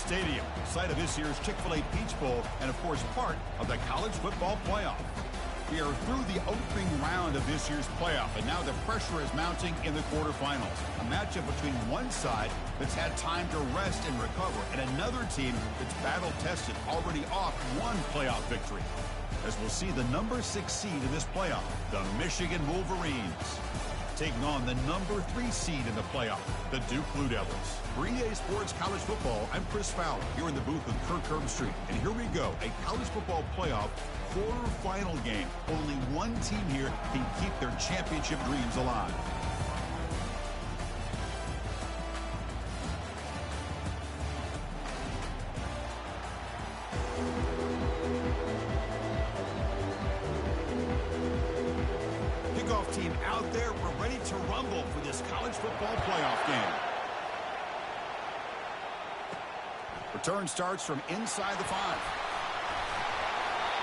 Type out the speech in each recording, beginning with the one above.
Stadium, site of this year's Chick-fil-A Peach Bowl, and of course part of the college football playoff. We are through the opening round of this year's playoff, and now the pressure is mounting in the quarterfinals. A matchup between one side that's had time to rest and recover, and another team that's battle-tested, already off one playoff victory. As we'll see the number 6 seed in this playoff, the Michigan Wolverines, taking on the number 3 seed in the playoff, the Duke Blue Devils. For EA Sports College Football, I'm Chris Fowler, here in the booth with Kirk Herbstreit. And here we go, a college football playoff quarterfinal game. Only one team here can keep their championship dreams alive. Kickoff team out there. We're ready to rumble for this college football playoff game. Return starts from inside the 5.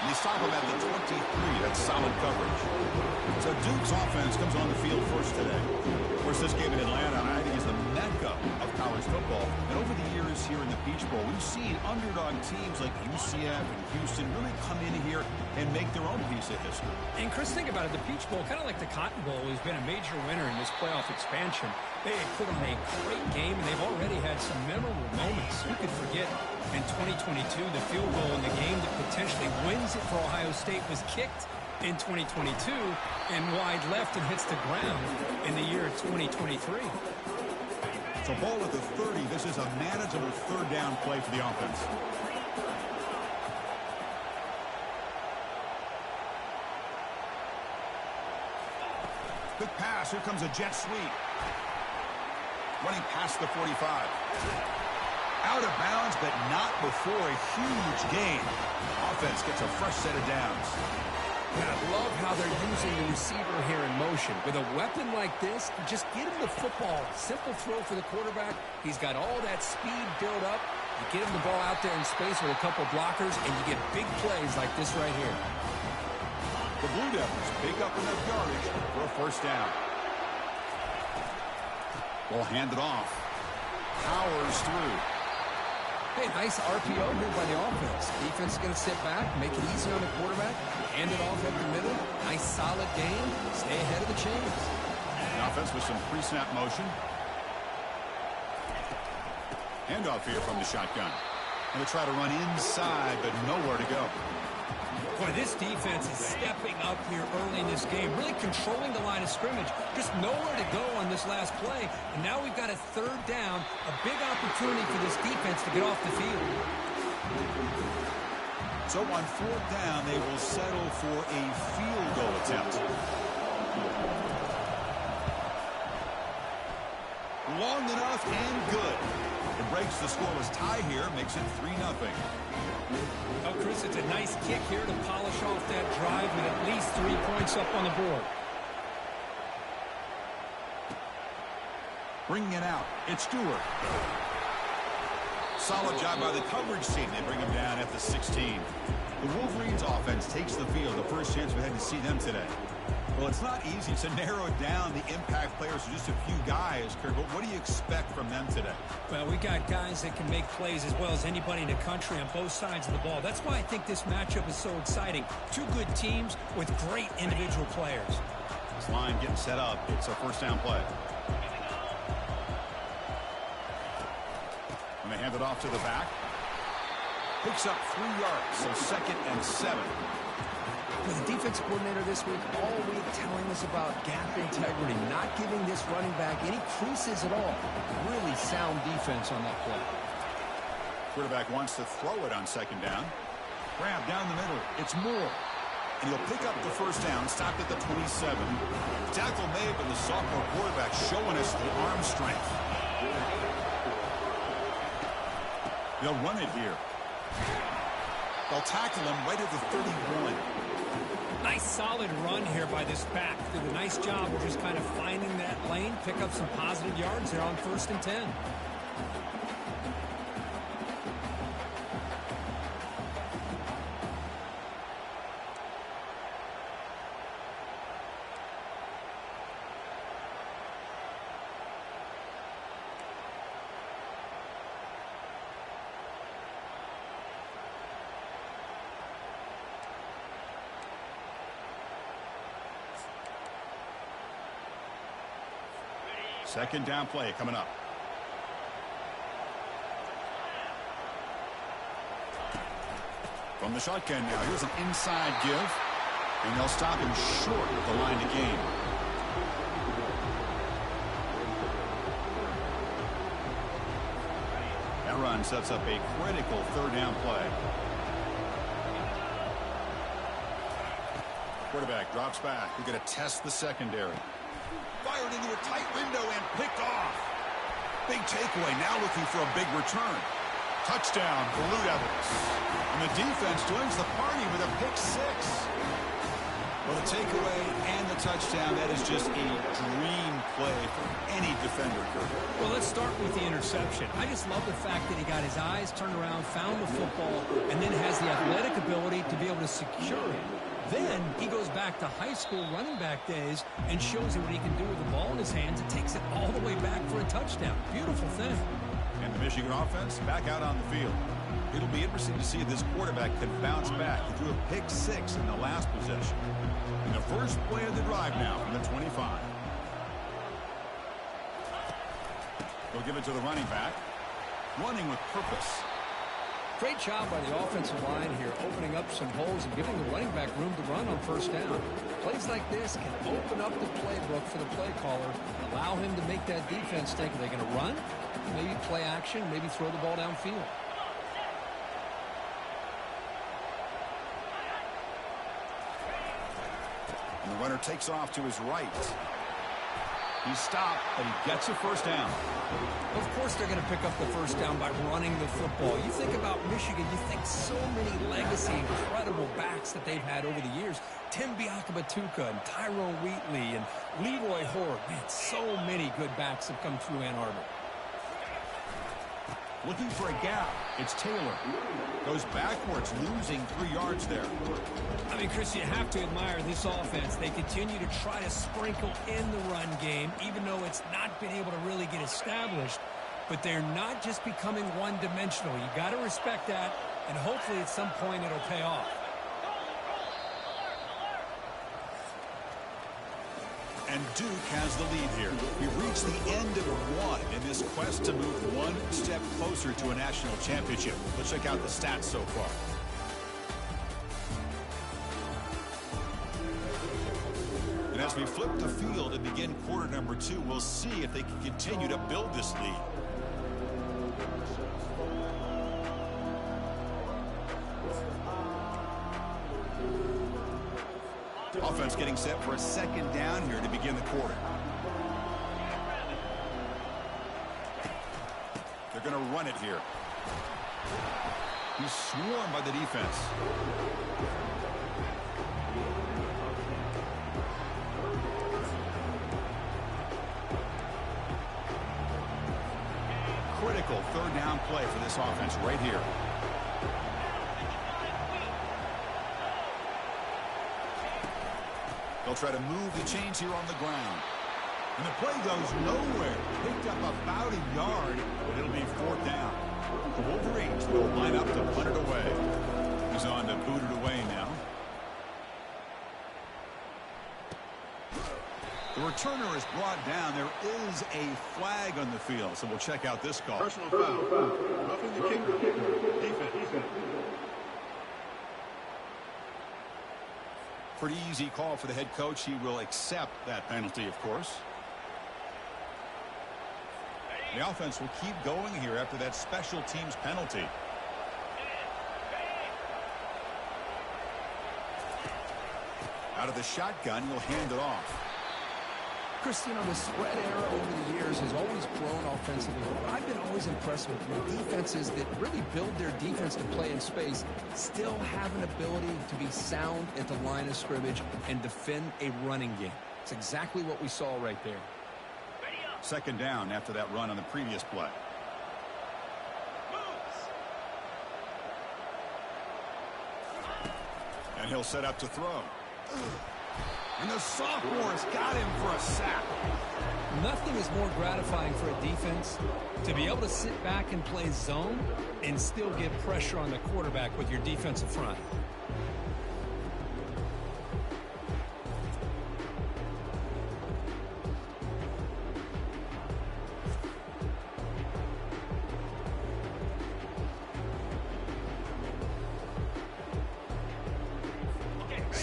And they stop him at the 23. That's solid coverage. So Duke's offense comes on the field first today. Of course, this game in Atlanta, I think, is the mecca of college football. And over the years here in the Peach Bowl, we've seen underdog teams like UCF and Houston really come in here and make their own piece of history. And Chris, think about it. The Peach Bowl, kind of like the Cotton Bowl, has been a major winner in this playoff expansion. They put on a great game, and they've already had some memorable moments. Who could forget in 2022, the field goal in the game that potentially wins it for Ohio State was kicked in 2022 and wide left and hits the ground in the year 2023. So ball at the 30. This is a manageable third down play for the offense. Good pass. Here comes a jet sweep. Running past the 45. Out of bounds, but not before a huge gain. Offense gets a fresh set of downs. And I love how they're using the receiver here in motion. With a weapon like this, just get him the football. Simple throw for the quarterback. He's got all that speed built up. You get him the ball out there in space with a couple blockers, and you get big plays like this right here. The Blue Devils pick up enough yardage for a first down. Ball handed off. Powers through. Hey, nice RPO move by the offense. Defense is going to sit back, make it easy on the quarterback, hand it off at the middle. Nice, solid game. Stay ahead of the chains. The offense with some pre-snap motion. Handoff here from the shotgun. And they try to run inside, but nowhere to go. Boy, this defense is stepping up here early in this game, really controlling the line of scrimmage. Just nowhere to go on this last play. And now we've got a third down, a big opportunity for this defense to get off the field. So on fourth down, they will settle for a field goal attempt. Long enough and good. It breaks the scoreless tie here, makes it 3-0. Oh, Chris, it's a nice kick here to polish off that drive with at least 3 points up on the board. Bringing it out, it's Stewart. Solid job by the coverage team. They bring him down at the 16. The Wolverines offense takes the field. The first chance we had to see them today. Well, it's not easy to narrow down the impact players to just a few guys, Kirk, but what do you expect from them today? Well, we got guys that can make plays as well as anybody in the country on both sides of the ball. That's why I think this matchup is so exciting. Two good teams with great individual players. This line getting set up. It's a first down play. And they hand it off to the back. Picks up 3 yards, so 2nd and 7. With the defense coordinator this week, all week telling us about gap integrity, not giving this running back any creases at all. Really sound defense on that play. Quarterback wants to throw it on 2nd down. Grab down the middle. It's Moore. And he'll pick up the first down, stopped at the 27. Tackle made, but the sophomore quarterback showing us the arm strength. They'll run it here. They'll tackle him right at the 31. Nice solid run here by this back. Did a nice job of just kind of finding that lane, pick up some positive yards there on 1st and 10. Second down play coming up. From the shotgun now, here's an inside give. And they'll stop him short of the line to gain. That run sets up a critical third down play. Quarterback drops back. We're going to test the secondary. Fired into a tight window and picked off. Big takeaway, now looking for a big return. Touchdown, Blue Devils. And the defense joins the party with a pick six. Well, the takeaway and the touchdown, that is just a dream play for any defender, Kurt. Well, let's start with the interception. I just love the fact that he got his eyes turned around, found the football, and then has the athletic ability to be able to secure it. Then he goes back to high school running back days and shows you what he can do with the ball in his hands and takes it all the way back for a touchdown. Beautiful thing. And the Michigan offense back out on the field. It'll be interesting to see if this quarterback can bounce back. He threw a pick six in the last possession. And the first play of the drive now from the 25. They'll give it to the running back. Running with purpose. Great job by the offensive line here, opening up some holes and giving the running back room to run on first down. Plays like this can open up the playbook for the play caller, allow him to make that defense think, are they going to run? Maybe play action, maybe throw the ball downfield. And the runner takes off to his right. He's stopped, but he gets a first down. Of course they're going to pick up the first down by running the football. You think about Michigan, you think so many legacy, incredible backs that they've had over the years. Tim Biakabatuka and Tyrone Wheatley and Leroy Horde. Man, so many good backs have come through Ann Arbor. Looking for a gap. It's Taylor. Goes backwards, losing 3 yards there. I mean, Chris, you have to admire this offense. They continue to try to sprinkle in the run game, even though it's not been able to really get established. But they're not just becoming one-dimensional. You got to respect that, and hopefully at some point it'll pay off. And Duke has the lead here. We've reached the end of one in this quest to move one step closer to a national championship. Let's check out the stats so far. And as we flip the field and begin quarter number 2, we'll see if they can continue to build this lead. Offense getting set for a second down here to begin the quarter. They're going to run it here. He's swarmed by the defense. Critical third down play for this offense right here. They'll try to move the chains here on the ground. And the play goes nowhere. Picked up about a yard, but it'll be fourth down. The Wolverines will line up to punt it away. He's on to boot it away now. The returner is brought down. There is a flag on the field, so we'll check out this call. Personal foul. Roughing the kicker. Defense. Pretty easy call for the head coach. He will accept that penalty, of course. The offense will keep going here after that special teams penalty. Out of the shotgun, he'll hand it off. Chris, you know, the spread era over the years has always grown offensively. But I've been always impressed with defenses that really build their defense to play in space, still have an ability to be sound at the line of scrimmage and defend a running game. It's exactly what we saw right there. Second down after that run on the previous play. And he'll set up to throw. And the sophomore's got him for a sack. Nothing is more gratifying for a defense to be able to sit back and play zone and still get pressure on the quarterback with your defensive front.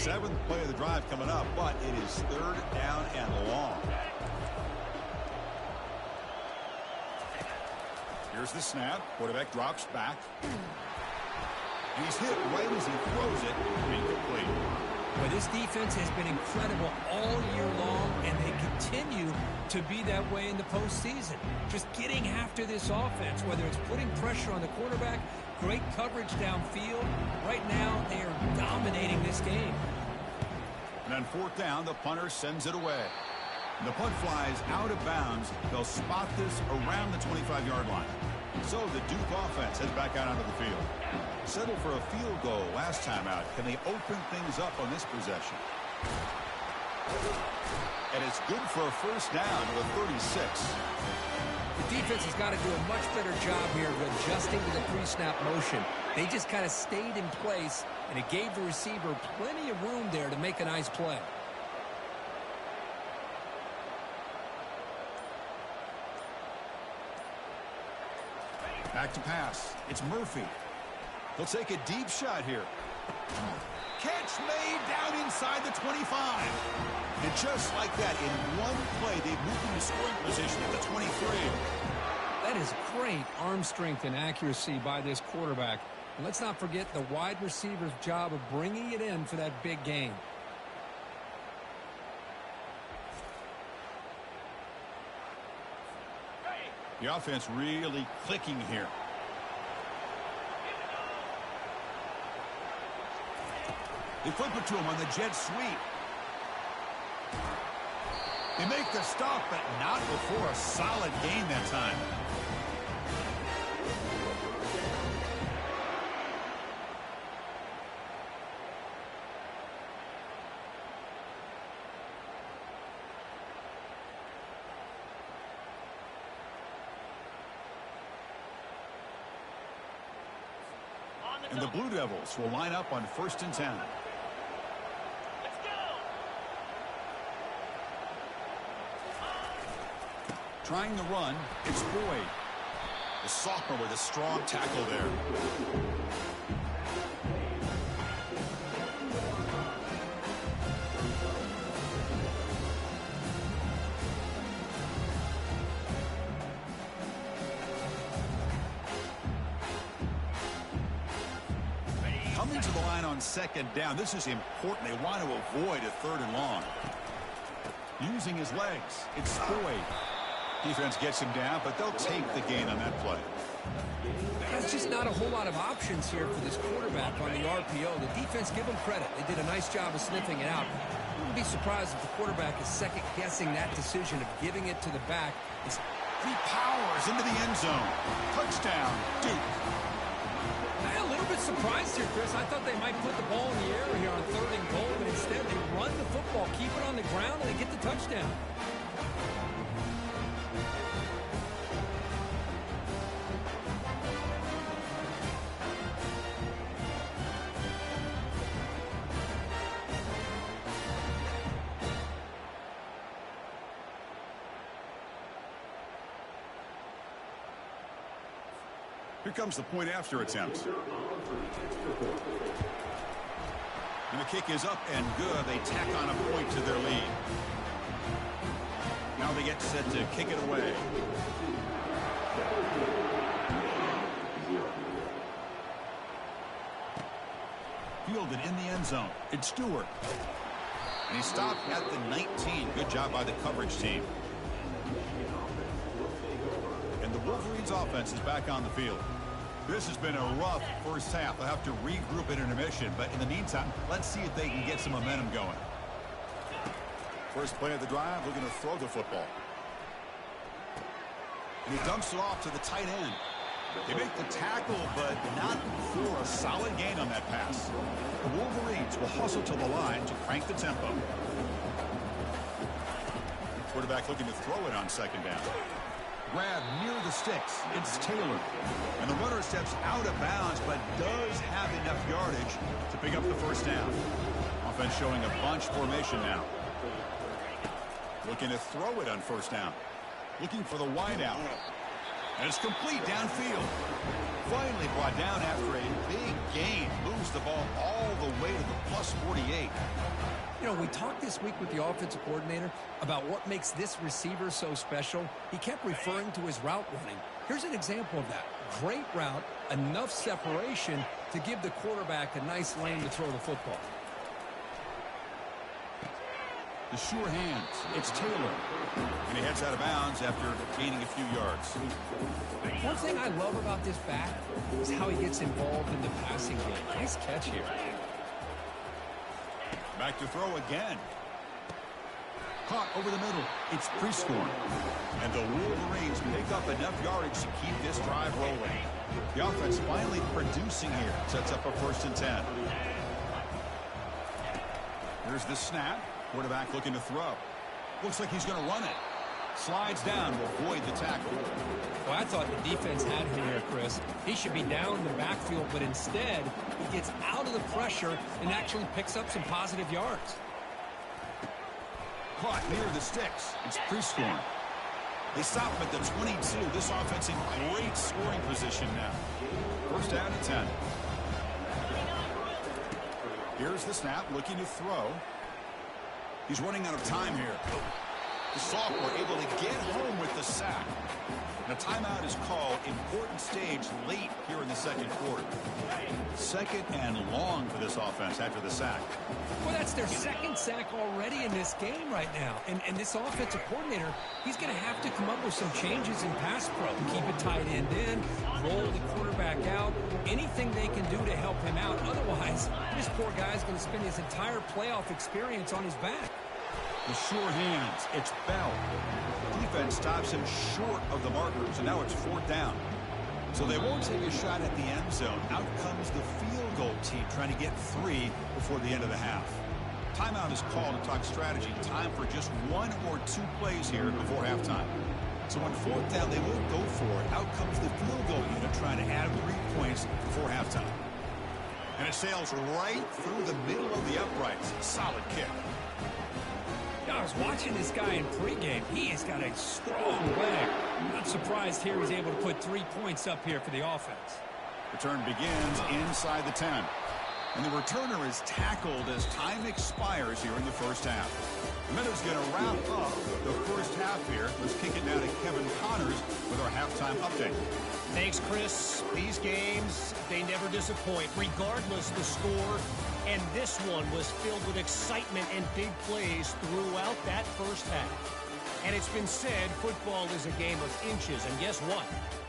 seventh play of the drive coming up, but it is third down and long. Here's the snap. Quarterback drops back. And he's hit right as he throws it. Incomplete. Well, this defense has been incredible all year long, and they continue to be that way in the postseason. Just getting after this offense, whether it's putting pressure on the quarterback, great coverage downfield. Right now, they are dominating this game. And on fourth down, the punter sends it away. The punt flies out of bounds. They'll spot this around the 25-yard line. So the Duke offense heads back out onto the field. Settled for a field goal last time out. Can they open things up on this possession? And it's good for a first down to the 36. The defense has got to do a much better job here of adjusting to the pre-snap motion. They just kind of stayed in place, and it gave the receiver plenty of room there to make a nice play. Back to pass. It's Murphy. He'll take a deep shot here. Catch made down inside the 25. And just like that, in one play, they've moved into scoring position at the 23. That is great arm strength and accuracy by this quarterback. And let's not forget the wide receiver's job of bringing it in for that big game. The offense really clicking here. They flip it to him on the jet sweep. They make the stop, but not before a solid gain that time. And the Blue Devils will line up on 1st and 10. Trying the run, it's Boyd. The sophomore with a strong tackle there. Coming to the line on 2nd down. This is important. They want to avoid a 3rd and long. Using his legs, it's Boyd. Defense gets him down, but they'll take the gain on that play. There's just not a whole lot of options here for this quarterback on the RPO. The defense, give them credit. They did a nice job of sniffing it out. I wouldn't be surprised if the quarterback is second-guessing that decision of giving it to the back. He powers into the end zone. Touchdown, Duke. I'm a little bit surprised here, Chris. I thought they might put the ball in the air here on 3rd and goal, but instead they run the football, keep it on the ground, and they get the touchdown. Here comes the point after attempt. And the kick is up and good. They tack on a point to their lead. Now they get set to kick it away. Fielded in the end zone. It's Stewart. And he stopped at the 19. Good job by the coverage team. And the Wolverines offense is back on the field. This has been a rough first half. They'll have to regroup at intermission, but in the meantime, let's see if they can get some momentum going. First play of the drive, they're going to throw the football. And he dumps it off to the tight end. They make the tackle, but not for a solid gain on that pass. The Wolverines will hustle to the line to crank the tempo. Quarterback looking to throw it on 2nd down. Grab near the sticks. It's Taylor. And the runner steps out of bounds, but does have enough yardage to pick up the first down. Offense showing a bunch formation now. Looking to throw it on 1st down. Looking for the wide out. And it's complete downfield. Finally brought down after a big gain. Moves the ball all the way to the plus 48. You know, we talked this week with the offensive coordinator about what makes this receiver so special. He kept referring to his route running. Here's an example of that. Great route, enough separation to give the quarterback a nice lane to throw the football. The sure hands. It's Taylor. And he heads out of bounds after gaining a few yards. One thing I love about this back is how he gets involved in the passing game. Nice catch here. Back to throw again. Caught over the middle. It's Prescorn. And the Wolverines pick up enough yardage to keep this drive rolling. The offense finally producing here. Sets up a 1st and 10. Here's the snap. Quarterback looking to throw. Looks like he's going to run it. Slides down to avoid the tackle. Well, I thought the defense had him here, Chris. He should be down in the backfield, but instead he gets out of the pressure and actually picks up some positive yards. Caught near the sticks. It's Prescorn. They stop him at the 22. This offense in great scoring position now. 1st down and 10. Here's the snap, looking to throw. He's running out of time here. The sophomore able to get home with the sack. And a timeout is called. Important stage late here in the 2nd quarter. 2nd and long for this offense after the sack. Well, that's their 2nd sack already in this game right now. And this offensive coordinator, he's going to have to come up with some changes in pass pro. Keep a tight end in, roll the quarterback out, anything they can do to help him out. Otherwise, this poor guy's going to spend his entire playoff experience on his back. The sure hands. It's Bell. Defense stops him short of the markers, and now it's 4th down. So they won't take a shot at the end zone. Out comes the field goal team trying to get 3 before the end of the half. Timeout is called to talk strategy. Time for just 1 or 2 plays here before halftime. So on 4th down, they won't go for it. Out comes the field goal unit trying to add 3 points before halftime. And it sails right through the middle of the uprights. Solid kick. I was watching this guy in pregame. He has got a strong leg. I'm not surprised here he's able to put 3 points up here for the offense. Return begins inside the 10. And the returner is tackled as time expires here in the 1st half. The Meadows going to wrap up the 1st half here. Let's kick it now to Kevin Connors with our halftime update. Thanks, Chris. These games, they never disappoint, regardless the score. And this one was filled with excitement and big plays throughout that 1st half. And it's been said football is a game of inches. And guess what?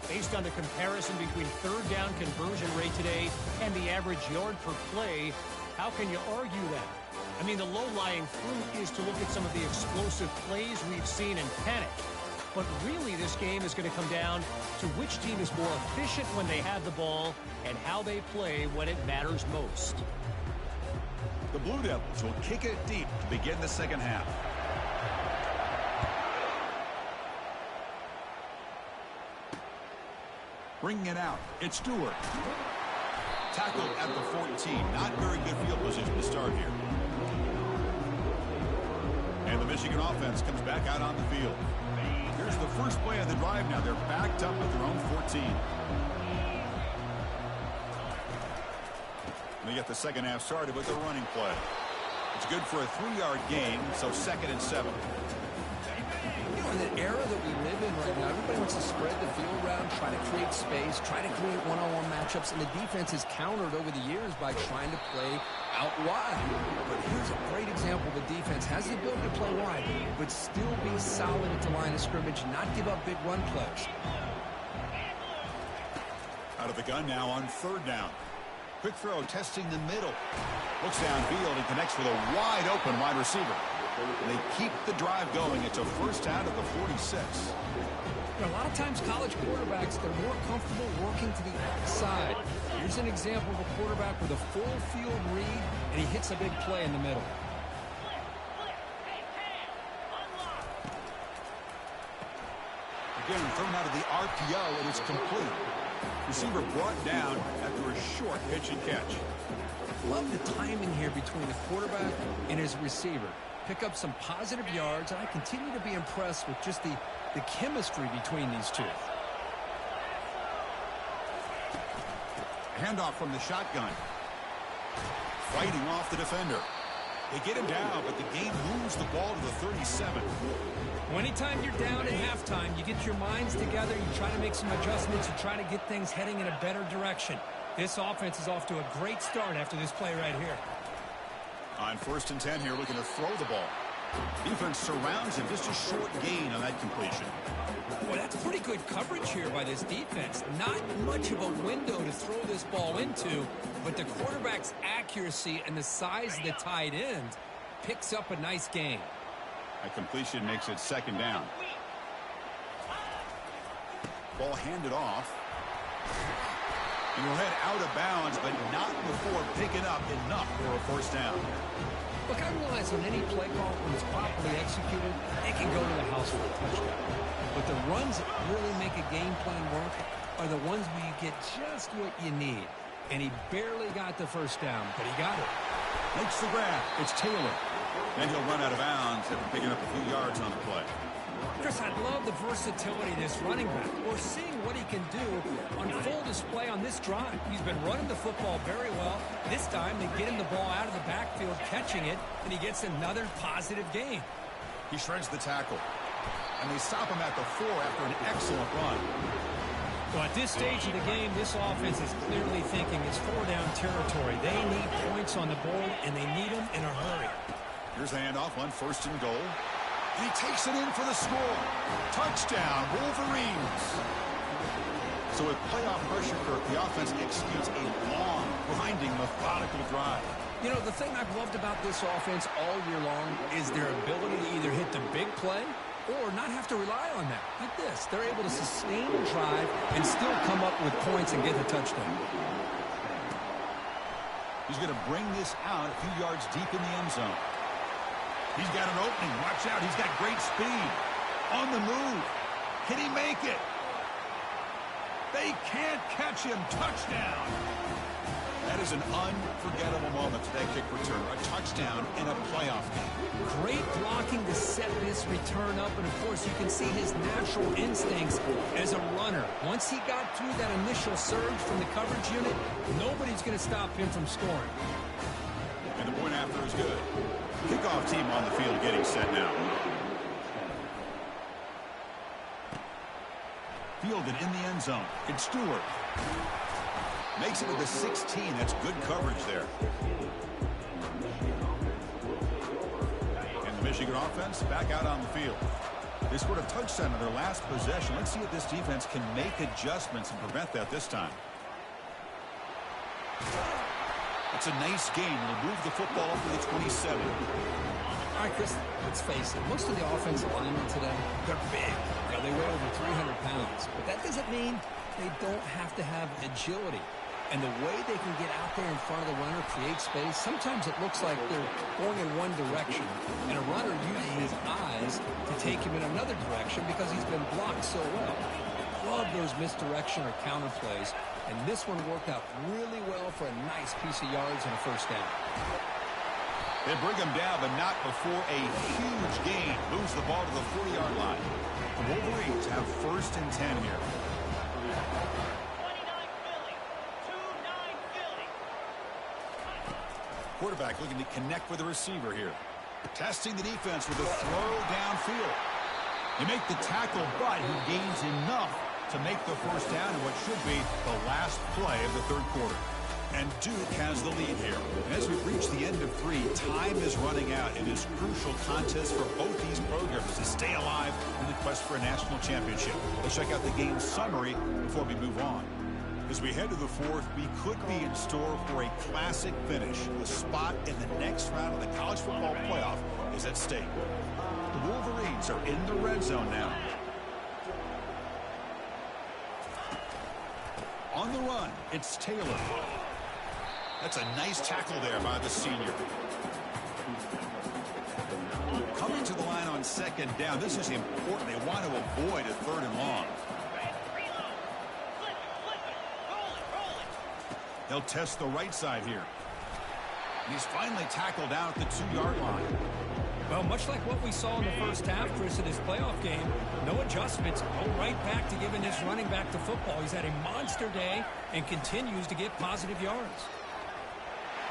Based on the comparison between 3rd down conversion rate today and the average yard per play, how can you argue that? I mean, the low-lying fruit is to look at some of the explosive plays we've seen and panic. But really, this game is going to come down to which team is more efficient when they have the ball and how they play when it matters most. The Blue Devils will kick it deep to begin the 2nd half. Bringing it out, it's Stewart. Tackled at the 14. Not very good field position to start here. And the Michigan offense comes back out on the field. Here's the first play of the drive now. They're backed up at their own 14. And they get the 2nd half started with a running play. It's good for a 3-yard gain, so 2nd and 7. You know, in the era that we live in right now, everybody wants to spread the field around, try to create space, try to create one-on-one matchups, and the defense has countered over the years by trying to play out wide. But here's a great example. The defense has the ability to play wide, but still be solid at the line of scrimmage, not give up big run plays. Out of the gun now on 3rd down. Quick throw, testing the middle. Looks downfield and connects with a wide-open wide receiver. And they keep the drive going. It's a 1st down at the 46. You know, a lot of times college quarterbacks, they're more comfortable working to the outside. Here's an example of a quarterback with a full field read, and he hits a big play in the middle. Again, thrown out of the RPO, and it's complete. Receiver brought down after a short pitch and catch. Love the timing here between the quarterback and his receiver. Pick up some positive yards, and I continue to be impressed with just the chemistry between these two. Handoff from the shotgun. Fighting off the defender. They get him down, but the game moves the ball to the 37. Well, anytime you're down at halftime, you get your minds together, you try to make some adjustments, you try to get things heading in a better direction. This offense is off to a great start after this play right here. On 1st and 10 here, looking to throw the ball. Defense surrounds him, just a short gain on that completion. Well, that's pretty good coverage here by this defense. Not much of a window to throw this ball into, but the quarterback's accuracy and the size of the tight end picks up a nice gain. That completion makes it 2nd down. Ball handed off. And will head out of bounds, but not before picking up enough for a 1st down. Look, I realize on any play call, when it's properly executed, it can go to the house for a touchdown. But the runs that really make a game plan work are the ones where you get just what you need. And he barely got the 1st down, but he got it. Makes the grab. It's Taylor. Then he'll run out of bounds after picking up a few yards on the play. Chris, I love the versatility of this running back. We're seeing what he can do on full display on this drive. He's been running the football very well. This time, they get him the ball out of the backfield, catching it, and he gets another positive gain. He shreds the tackle. And they stop him at the 4 after an excellent run. Well, at this stage of the game, this offense is clearly thinking it's 4-down territory. They need points on the board, and they need them in a hurry. Here's a handoff on 1st and goal. And he takes it in for the score. Touchdown, Wolverines. So with playoff pressure, Kirk, the offense executes a long, grinding, methodical drive. You know, the thing I've loved about this offense all year long is their ability to either hit the big play or not have to rely on that. Like this, they're able to sustain the drive and still come up with points and get the touchdown. He's going to bring this out a few yards deep in the end zone. He's got an opening. Watch out. He's got great speed. On the move. Can he make it? They can't catch him. Touchdown. That is an unforgettable moment to that kick return. A touchdown in a playoff game. Great blocking to set this return up. And, of course, you can see his natural instincts as a runner. Once he got through that initial surge from the coverage unit, nobody's going to stop him from scoring. And the point after is good. Kickoff team on the field getting set now. Fielded in the end zone. It's Stewart. Makes it to the 16. That's good coverage there. And the Michigan offense back out on the field. They scored a touchdown in their last possession. Let's see if this defense can make adjustments and prevent that this time. It's a nice game. They'll move the football up to the 27. All right, Chris, let's face it. Most of the offensive linemen today, they're big. You know, they weigh over 300 pounds. But that doesn't mean they don't have to have agility. And the way they can get out there in front of the runner, create space, sometimes it looks like they're going in one direction. And a runner uses his eyes to take him in another direction because he's been blocked so well. Love those misdirection or counter plays. And this one worked out really well for a nice piece of yards and a 1st down. They bring him down, but not before a huge gain. Moves the ball to the 40-yard line. The Wolverines have 1st and 10 here. 29 Philly. 2-9 Philly. Quarterback looking to connect with the receiver here. Testing the defense with a throw downfield. You make the tackle, but he gains enough to make the 1st down in what should be the last play of the 3rd quarter. And Duke has the lead here. As we reach the end of 3, time is running out. It is a crucial contest for both these programs to stay alive in the quest for a national championship. Let's check out the game summary before we move on. As we head to the 4th, we could be in store for a classic finish. A spot in the next round of the college football playoff is at stake. The Wolverines are in the red zone now. On the run, it's Taylor. That's a nice tackle there by the senior. Coming to the line on 2nd down. This is important. They want to avoid a 3rd and long. They'll test the right side here. And he's finally tackled down at the 2-yard line. Well, much like what we saw in the first half, Chris, in his playoff game, no adjustments, go right back to giving his running back to football. He's had a monster day and continues to get positive yards.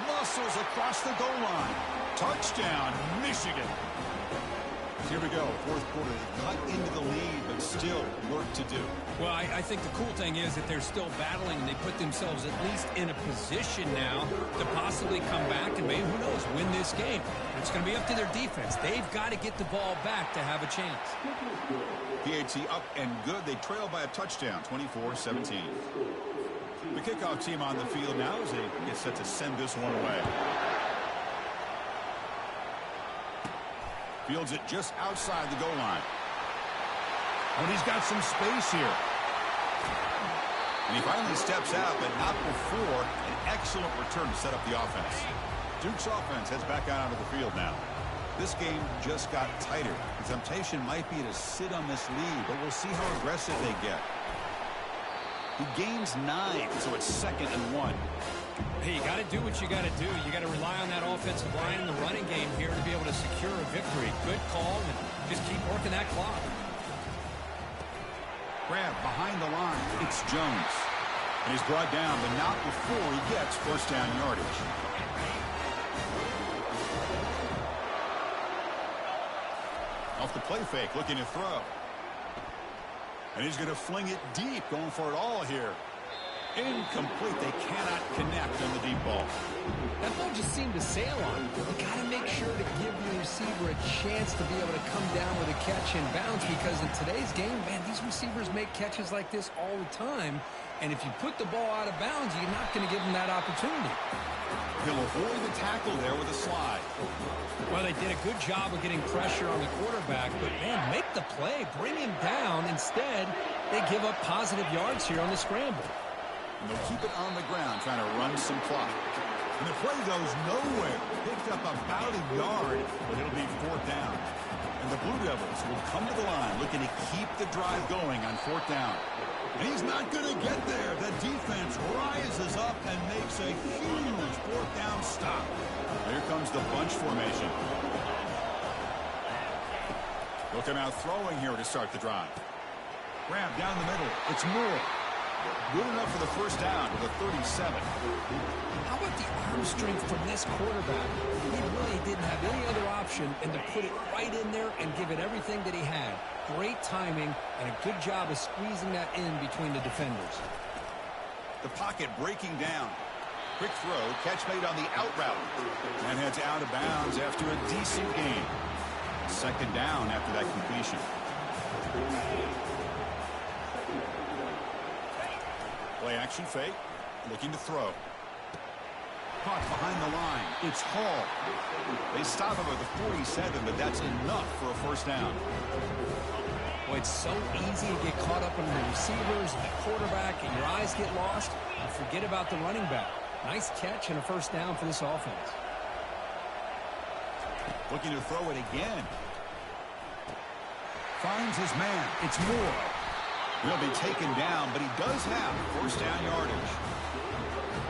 Muscles across the goal line. Touchdown, Michigan. Here we go, fourth quarter. They cut into the lead, but still work to do. Well, I think the cool thing is that they're still battling, and they put themselves at least in a position now to possibly come back and maybe, who knows, win this game. It's going to be up to their defense. They've got to get the ball back to have a chance. PAT up and good. They trail by a touchdown, 24-17. The kickoff team on the field now as they get set to send this one away. Fields it just outside the goal line. And he's got some space here. And he finally steps out, but not before an excellent return to set up the offense. Duke's offense heads back out onto the field now. This game just got tighter. The temptation might be to sit on this lead, but we'll see how aggressive they get. He gains 9, so it's 2nd and 1. Hey, you got to do what you got to do. You got to rely on that offensive line in the running game here to be able to secure a victory. Good call, and just keep working that clock. Grab behind the line. It's Jones. And he's brought down, but not before he gets first down yardage. Off the play fake, looking to throw. And he's going to fling it deep, going for it all here. Incomplete. They cannot connect on the deep ball. That ball just seemed to sail on. You got to make sure to give the receiver a chance to be able to come down with a catch and bounce, because in today's game, man, these receivers make catches like this all the time. And if you put the ball out of bounds, you're not going to give them that opportunity. He'll avoid the tackle there with a slide. Well, they did a good job of getting pressure on the quarterback, but, man, make the play. Bring him down. Instead, they give up positive yards here on the scramble. And they'll keep it on the ground, trying to run some clock. And the play goes nowhere. Picked up about a yard, but it'll be 4th down. And the Blue Devils will come to the line, looking to keep the drive going on 4th down. And he's not going to get there. The defense rises up and makes a huge 4th down stop. Here comes the bunch formation. They'll come out throwing here to start the drive. Grab down the middle. It's Moore. Good enough for the first down with a 37. How about the arm strength from this quarterback? He really didn't have any other option than to put it right in there and give it everything that he had. Great timing and a good job of squeezing that in between the defenders. The pocket breaking down. Quick throw, catch made on the out route. And heads out of bounds after a decent gain. 2nd down after that completion. Play action fake, looking to throw. Caught behind the line. It's Hall. They stop him at the 47, but that's enough for a first down. Boy, it's so easy to get caught up in the receivers and the quarterback, and your eyes get lost. You forget about the running back. Nice catch and a first down for this offense. Looking to throw it again. Finds his man. It's Moore. He'll be taken down, but he does have first down yardage.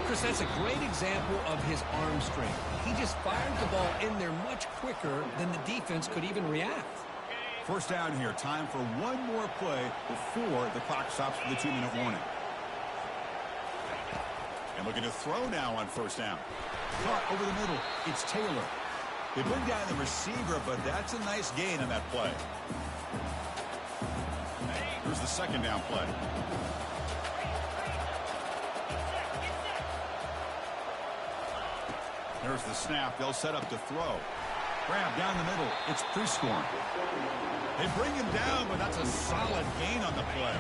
Chris, that's a great example of his arm strength. He just fired the ball in there much quicker than the defense could even react. First down here. Time for one more play before the clock stops for the 2-minute warning. And looking to throw now on first down. Caught over the middle. It's Taylor. They bring down the receiver, but that's a nice gain on that play. Here's the 2nd down play. There's the snap. They'll set up to throw. Grab down the middle. It's Prescorn. They bring him down, but that's a solid gain on the play.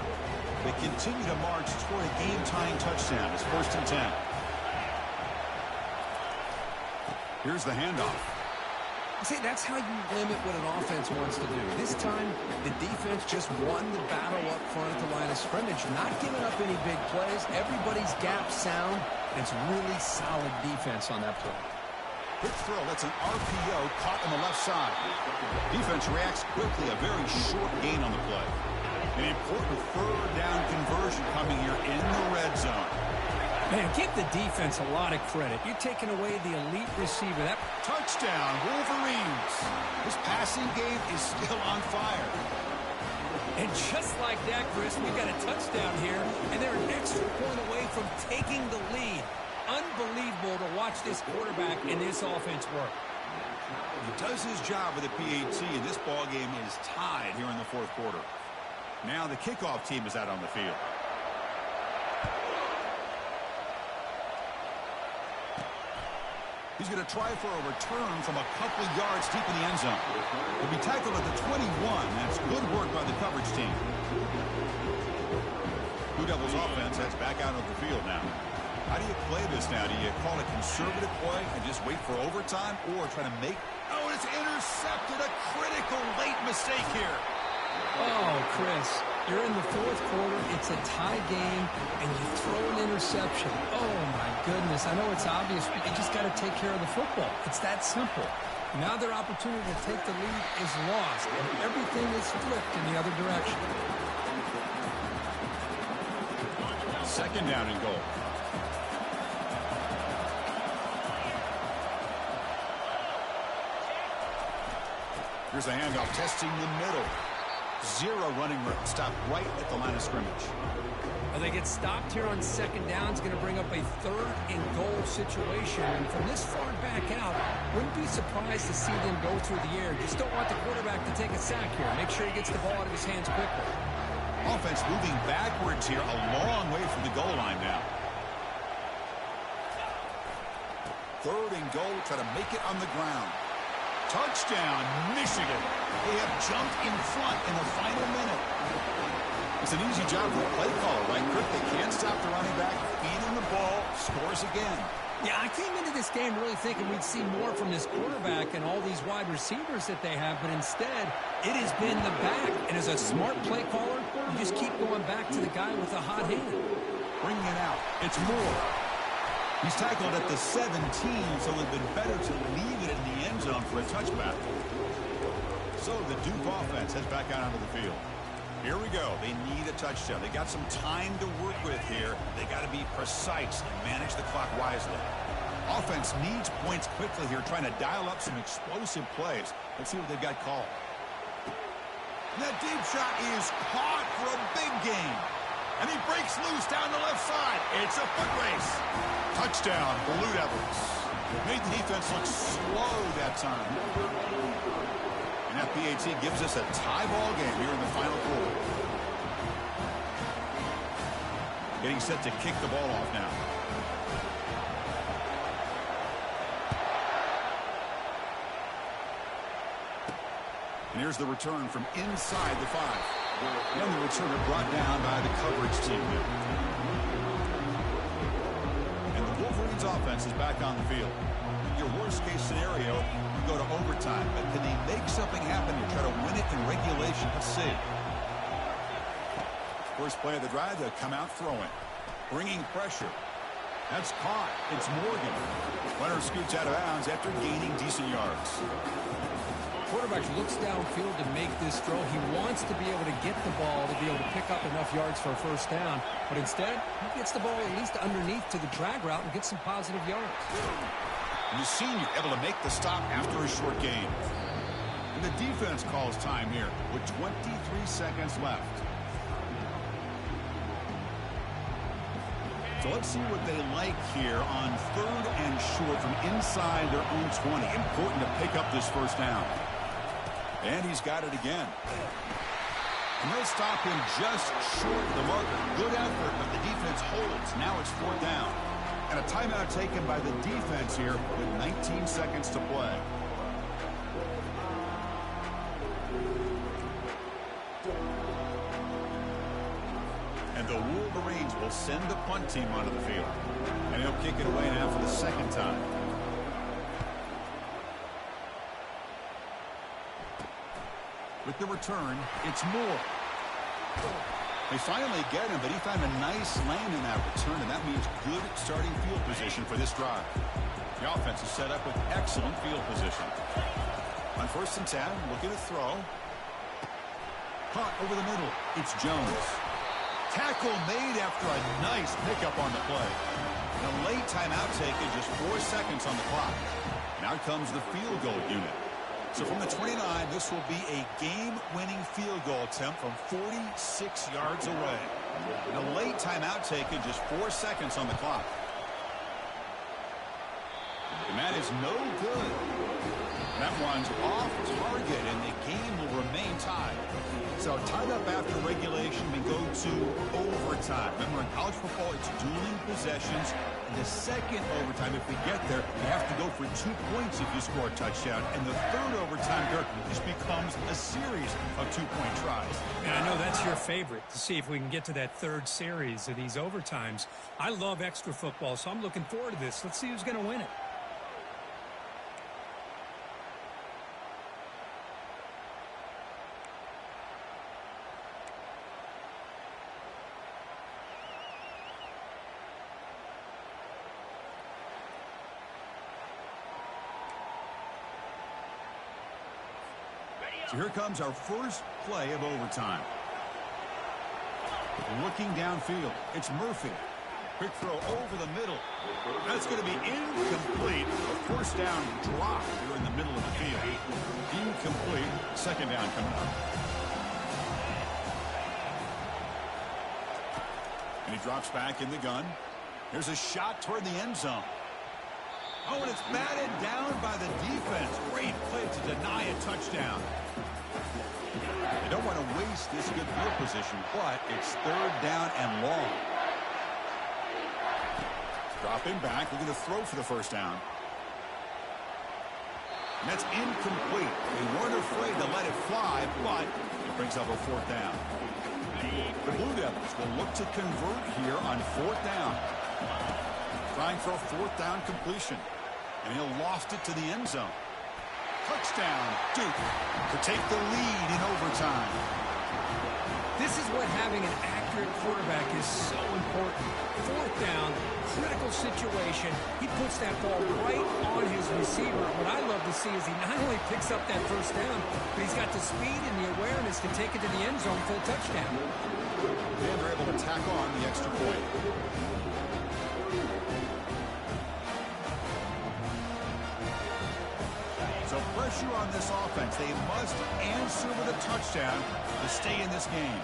They continue to march toward a game-tying touchdown. It's 1st and 10. Here's the handoff. See, that's how you limit what an offense wants to do. This time, the defense just won the battle up front at the line of scrimmage, not giving up any big plays. Everybody's gap sound. It's really solid defense on that play. Quick throw. That's an RPO caught on the left side. Defense reacts quickly. A very short gain on the play. An important 3rd down conversion coming here in the red zone. Man, give the defense a lot of credit. You're taking away the elite receiver. That Touchdown, Wolverines. This passing game is still on fire. And just like that, Chris, we got a touchdown here, and they're an extra point away from taking the lead. Unbelievable to watch this quarterback and this offense work. He does his job with the PAT, and this ball game is tied here in the fourth quarter. Now the kickoff team is out on the field. He's going to try for a return from a couple yards deep in the end zone. He'll be tackled at the 21. That's good work by the coverage team. Blue Devils offense heads back out of the field now. How do you play this now? Do you call a conservative play and just wait for overtime, or try to make... Oh, it's intercepted. A critical late mistake here. Oh, Chris, you're in the fourth quarter. It's a tie game, and you throw an interception. Oh, my goodness. I know it's obvious, but you just got to take care of the football. It's that simple. Now their opportunity to take the lead is lost, and everything is flipped in the other direction. Second down and goal. Here's a handoff, testing the middle. Zero running room. Stop right at the line of scrimmage. Well, they get stopped here on second down. It's going to bring up a third and goal situation. And from this far back out, wouldn't be surprised to see them go through the air. Just don't want the quarterback to take a sack here. Make sure he gets the ball out of his hands quickly. Offense moving backwards here, a long way from the goal line now. Third and goal, try to make it on the ground. Touchdown, Michigan. They have jumped in front in the final minute. It's an easy job for the play caller, right, Kirk? They can't stop the running back, feed him the ball, scores again. Yeah, I came into this game really thinking we'd see more from this quarterback and all these wide receivers that they have, but instead, it has been the back. And as a smart play caller, you just keep going back to the guy with the hot hand. Bringing it out. It's Moore. He's tackled at the 17, so it would have been better to leave it in the end zone for a touchback. So the Duke offense heads back out onto the field. Here we go. They need a touchdown. They got some time to work with here. They got to be precise and manage the clock wisely. Offense needs points quickly here, trying to dial up some explosive plays. Let's see what they've got called. And that deep shot is caught for a big gain. And he breaks loose down the left side. It's a foot race. Touchdown, Blue Devils. Made the defense look slow that time. And that PAT gives us a tie ball game here in the final quarter. Getting set to kick the ball off now. And here's the return from inside the 5. And the returner brought down by the coverage team. And the Wolverines offense is back on the field. Your worst case scenario, you go to overtime. But can they make something happen to try to win it in regulation? Let's see. First play of the drive, they'll come out throwing. Bringing pressure. That's caught. It's Morgan. Runner scoots out of bounds after gaining decent yards. Quarterback looks downfield to make this throw. He wants to be able to get the ball to be able to pick up enough yards for a first down. But instead, he gets the ball at least underneath to the drag route and gets some positive yards. And the senior able to make the stop after a short gain. And the defense calls time here with 23 seconds left. So let's see what they like here on third and short from inside their own 20. Important to pick up this first down. And he's got it again. And they'll stop him just short of the marker. Good effort, but the defense holds. Now it's fourth down. And a timeout taken by the defense here with 19 seconds to play. And the Wolverines will send the punt team onto the field. And he'll kick it away now for the second time. With the return, it's Moore. They finally get him, but he found a nice lane in that return, and that means good starting field position for this drive. The offense is set up with excellent field position. On first and 10, looking to throw. Caught over the middle. It's Jones. Tackle made after a nice pickup on the play. And a late timeout taken, just 4 seconds on the clock. Now comes the field goal unit. So from the 29, this will be a game-winning field goal attempt from 46 yards away. And a late timeout taken, just 4 seconds on the clock. And that is no good. That one's off target, and the game will remain tied. So tied up after regulation, we go to overtime. Remember, in college football, it's dueling possessions. In the second overtime, if we get there, you have to go for 2 points if you score a touchdown. And the third overtime, Dirk, just becomes a series of 2-point tries. And I know that's your favorite, to see if we can get to that third series of these overtimes. I love extra football, so I'm looking forward to this. Let's see who's going to win it. So here comes our first play of overtime. Looking downfield, it's Murphy. Quick throw over the middle. That's going to be incomplete. A first down drop here in the middle of the field. Incomplete. Second down coming up. And he drops back in the gun. Here's a shot toward the end zone. Oh, and it's batted down by the defense. Great play to deny a touchdown. They don't want to waste this good field position, but it's third down and long. Dropping back, looking to throw for the first down. And that's incomplete. They weren't afraid to let it fly, but it brings up a fourth down. The Blue Devils will look to convert here on fourth down. Trying for a fourth down completion. And he'll loft it to the end zone. Touchdown, Duke, to take the lead in overtime. This is what having an accurate quarterback is so important. Fourth down, critical situation. He puts that ball right on his receiver. What I love to see is he not only picks up that first down, but he's got the speed and the awareness to take it to the end zone for a touchdown. And they're able to tack on the extra point. So pressure on this offense. They must answer with a touchdown to stay in this game.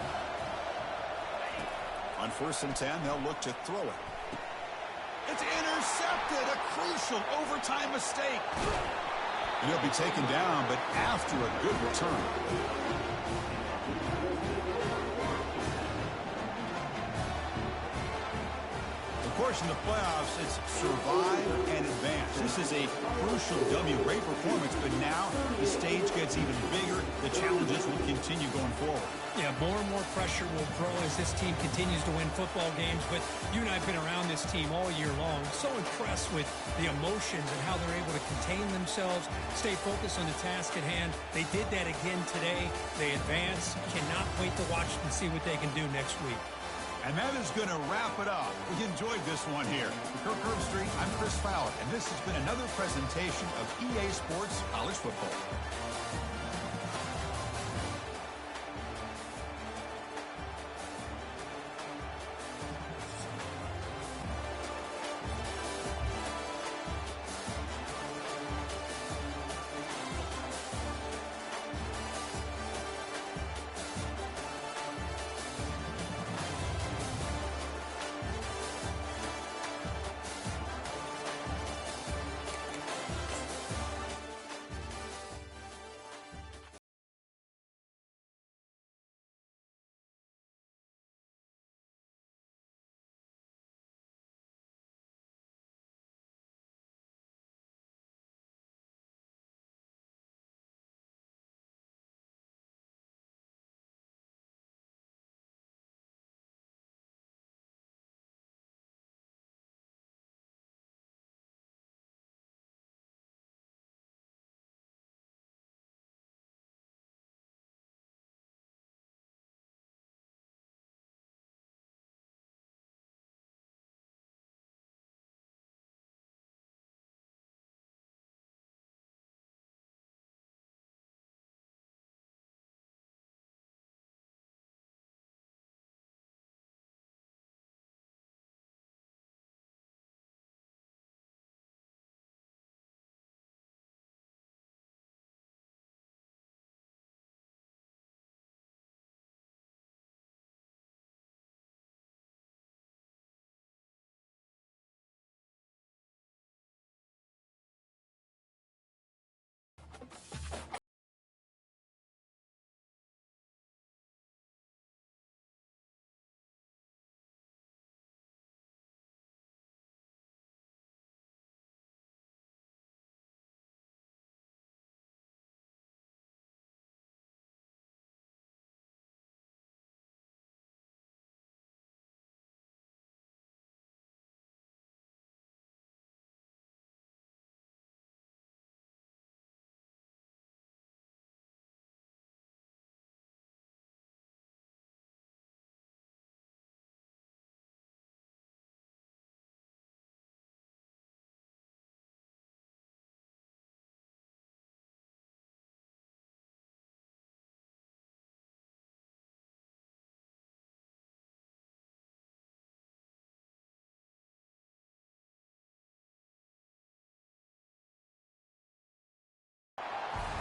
On 1st and 10, they'll look to throw it. It's intercepted. A crucial overtime mistake. And he'll be taken down, but after a good return. Of course, in the playoffs, it's survive and advance. This is a crucial W. Great performance, but now the stage gets even bigger. The challenges will continue going forward. Yeah, more and more pressure will grow as this team continues to win football games. But you and I have been around this team all year long. So impressed with the emotions and how they're able to contain themselves, stay focused on the task at hand. They did that again today. They advance. Cannot wait to watch and see what they can do next week. And that is going to wrap it up. We enjoyed this one here. For Kirk Herbstreit, I'm Chris Fowler, and this has been another presentation of EA Sports College Football.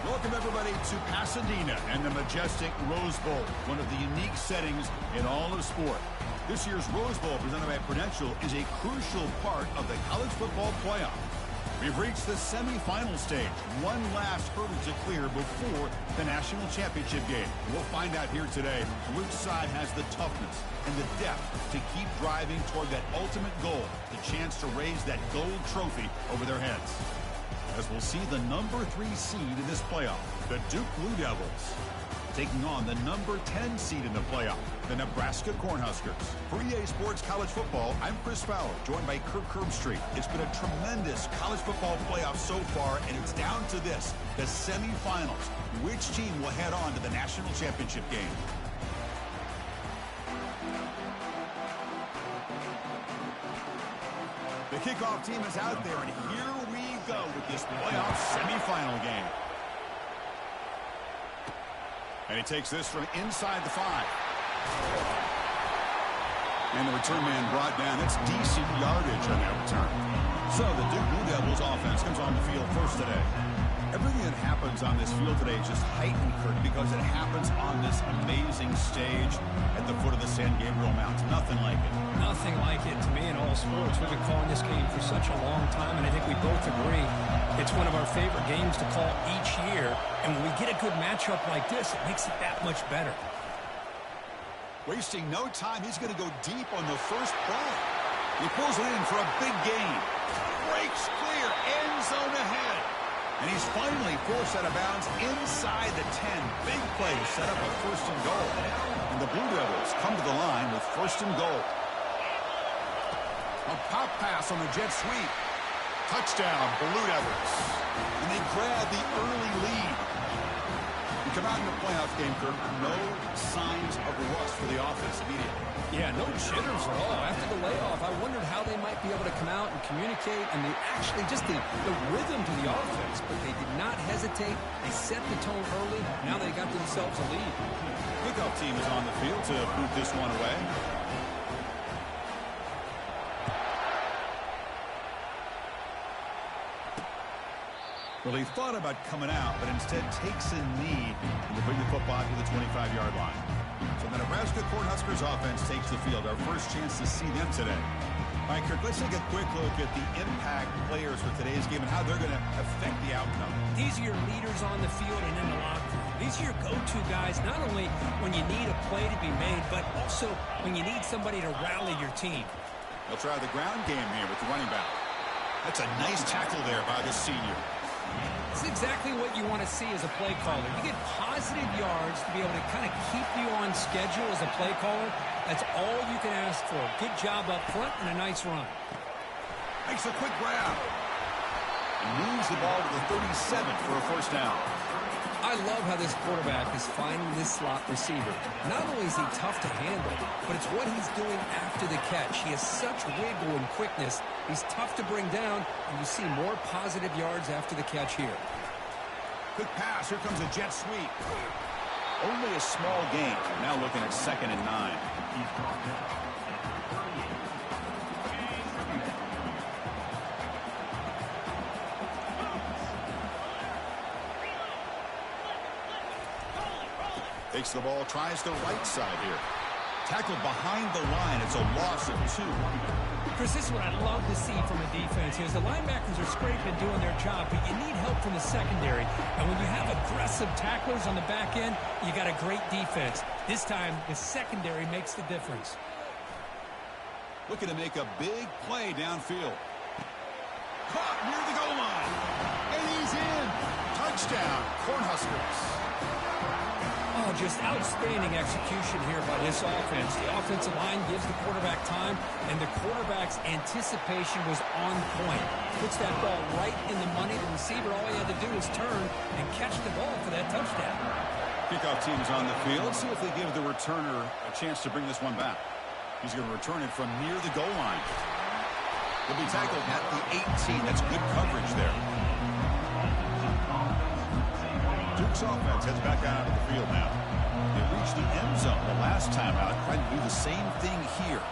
Welcome, everybody, to Pasadena and the majestic Rose Bowl, one of the unique settings in all of sport. This year's Rose Bowl, presented by Prudential, is a crucial part of the college football playoff. We've reached the semifinal stage, one last hurdle to clear before the national championship game. We'll find out here today which side has the toughness and the depth to keep driving toward that ultimate goal, the chance to raise that gold trophy over their heads. As we'll see the number 3 seed in this playoff, the Duke Blue Devils, taking on the number 10 seed in the playoff, the Nebraska Cornhuskers. For EA Sports College Football, I'm Chris Fowler, joined by Kirk Herbstreit. It's been a tremendous college football playoff so far, and it's down to this, the semifinals. Which team will head on to the national championship game? The kickoff team is out there, and here we go with this playoff semifinal game. And he takes this from inside the 5. And the return man brought down. That's decent yardage on that return. So the Duke Blue Devils offense comes on the field first today. Everything that happens on this field today is just heightened, Kirk, because it happens on this amazing stage at the foot of the San Gabriel Mountains. Nothing like it. Nothing like it to me in all sports. We've been calling this game for such a long time, and I think we both agree it's one of our favorite games to call each year. And when we get a good matchup like this, it makes it that much better. Wasting no time, he's going to go deep on the first play. He pulls it in for a big gain. Breaks clear, end zone ahead. And he's finally forced out of bounds inside the 10. Big play set up a first and goal. And the Blue Devils come to the line with first and goal. A pop pass on the jet sweep. Touchdown, Blue Devils. And they grab the early lead. We come out in the playoff game, Kirk. No signs of rust for the offense immediately. Yeah, no jitters at all. After the layoff, I wondered how they might be able to come out and communicate, and just the rhythm to the offense. But they did not hesitate. They set the tone early. Now they got themselves a lead. Kickoff team is on the field to boot this one away. Well, he thought about coming out, but instead takes a knee to bring the football to the 25-yard line. So the Nebraska Cornhuskers offense takes the field. Our first chance to see them today. All right, Kirk, let's take a quick look at the impact players for today's game and how they're going to affect the outcome. These are your leaders on the field and in the locker room. These are your go-to guys, not only when you need a play to be made, but also when you need somebody to rally your team. They'll try the ground game here with the running back. That's a nice tackle there by the senior. It's exactly what you want to see as a play caller. You get positive yards to be able to kind of keep you on schedule as a play caller. That's all you can ask for. Good job up front and a nice run. Makes a quick grab. And moves the ball to the 37 for a first down. I love how this quarterback is finding this slot receiver. Not only is he tough to handle, but it's what he's doing after the catch. He has such wiggle and quickness. He's tough to bring down, and you see more positive yards after the catch here. Quick pass. Here comes a jet sweep. Only a small gain. Now looking at 2nd and 9. Takes the ball, tries the right side here. Tackled behind the line. It's a loss of 2. Chris, this is what I'd love to see from a defense. Is the linebackers are scraping, doing their job, but you need help from the secondary. And when you have aggressive tacklers on the back end, you got a great defense. This time, the secondary makes the difference. Looking to make a big play downfield. Caught near the goal line. And he's in. Touchdown, Cornhuskers. Oh, just outstanding execution here by this offense. The offensive line gives the quarterback time, and the quarterback's anticipation was on point. Puts that ball right in the money. The receiver, all he had to do was turn and catch the ball for that touchdown. Kickoff team is on the field. Let's see if they give the returner a chance to bring this one back. He's going to return it from near the goal line. He'll be tackled at the 18. That's good coverage there. Duke's offense heads back out of the field now. They reached the end zone the last time out, trying to do the same thing here.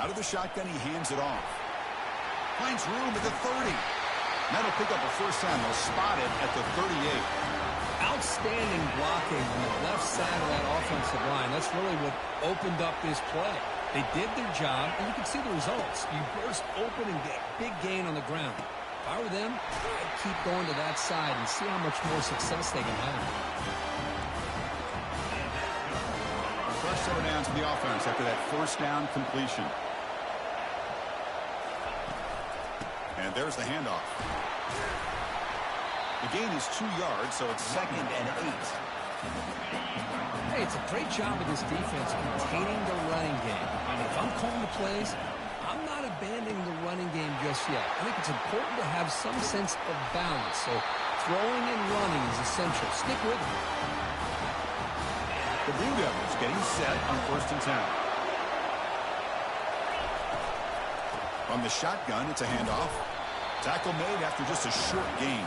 Out of the shotgun, he hands it off. Finds room at the 30. That'll pick up a first down. They'll spot it at the 38. Outstanding blocking on the left side of that offensive line. That's really what opened up this play. They did their job, and you can see the results. You burst open and get a big gain on the ground. If I were them, I'd keep going to that side and see how much more success they can have. Fresh set of downs for the offense after that first down completion. And there's the handoff. The gain is 2 yards, so it's 2nd and 8. Hey, it's a great job of this defense containing the running game. If I'm calling the plays, I'm not abandoning the running game just yet. I think it's important to have some sense of balance. So throwing and running is essential. Stick with it. The Blue Devils getting set on 1st and 10. From the shotgun, it's a handoff. Tackle made after just a short gain.